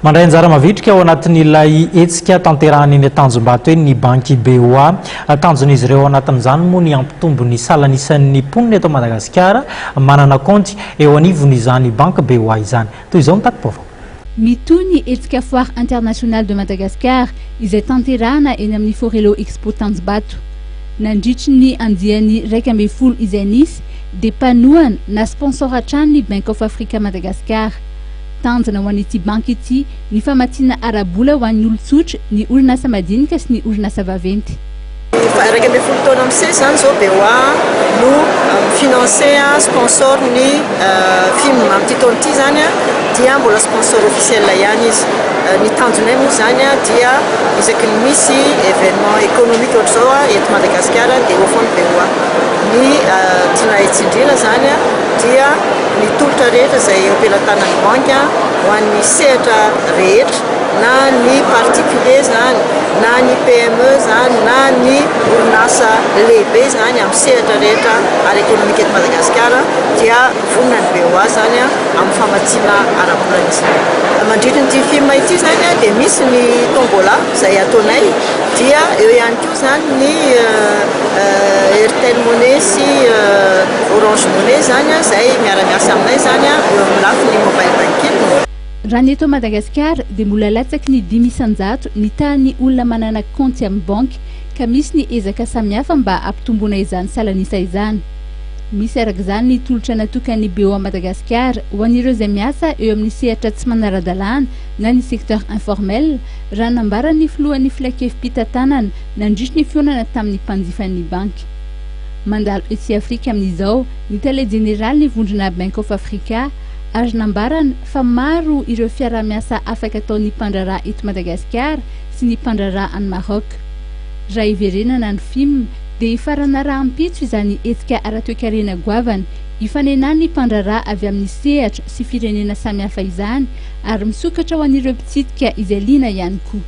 Mandray anjara mavitrika ao anatin'ilay hetsika tanterahany eny Tanjombato eny ny banky BOA. Tanjon'izy ireo anatin'izany moa ny hampitombo ny salan'isan'ny mponina eto Mdagasikara manana kaonty eo anivon'izany banky BOA izany. Toy izao ny takim-pavaovao. Mitoy ny hetsika Foire Internationale de Madagascar izay tanterahana eny amin'ny Forelo Expo Tanjombato. Nandritry ny andiany 12 izay nisy dia panoana na sponsor hatrany ny Bank of Africa Madagascar. Tanjona ho an'ity banky ity ny famatina arabola ho an'ny olon-tsotra, ny orinasa madinika sy ny orinasa vaventy. 12 taona amin'izay zany zao BOA no financé sponsor ny film amin'ity taona ity zany dia mbola sponsor officiel ihany izy. Ny Tanjona moa zany dia isaky ny misy événement économique ohatr'izao eto Madagascar dia ofon'ny BOA. Ny tiana hetsindrina zany dia ny tolotra rehetra izay ampelantanan'ny banky ho an'ny sehatra rehetra na ny particulier zany na ny PME zany na ny orinasa lehibe zany amin'ny sehatra rehetra ary économique eto Madagascar dia vonona ny BOA zany amin'ny famatsiana ara-bolana. Mandritra n'ity film ity zany dia misy ny tombola izay ataonay dia eo ihany koa zany ny Airtel Money sy Orange Money zany izay miara-miasa aminay zany eo amin'ny lafiny mobile banking. Raha ny eto Madagascar dia mbola latsaky ny 500 ny tahan'ny olona manana kaonty amin'ny banky ka misy ny ezaka samihafa mba hampitomboana izany salanisa izany. Misy araka izany ny tolotra natokan'ny BOA Madagascar ho an'ireo izay miasa eo amin'ny sehatra tsy manara-dalàna na ny secteur informel raha nambaran'ny filohan'ny filakevim-pitantanana nandritry ny fionana tamin'ny mpanjifan'ny banky. Mandalo ety Afrika amin'izao ny télé général ny vondrona Bank of Africa ary nambarana fa maro ireo fiara-miasa afaka ataon'ny mpandraraha eto Madagascar sy ny mpandraraha any Maroc. Raha iverenana ny film dia ifarana raha ampitso izany hetsika ara-toe-karena goavana ifanenan'ny mpandraraha avy amin'ny sehatra sy firenena samihafa izany ary misokatra ho an'ireo mpitsidika izay liana ihany koa.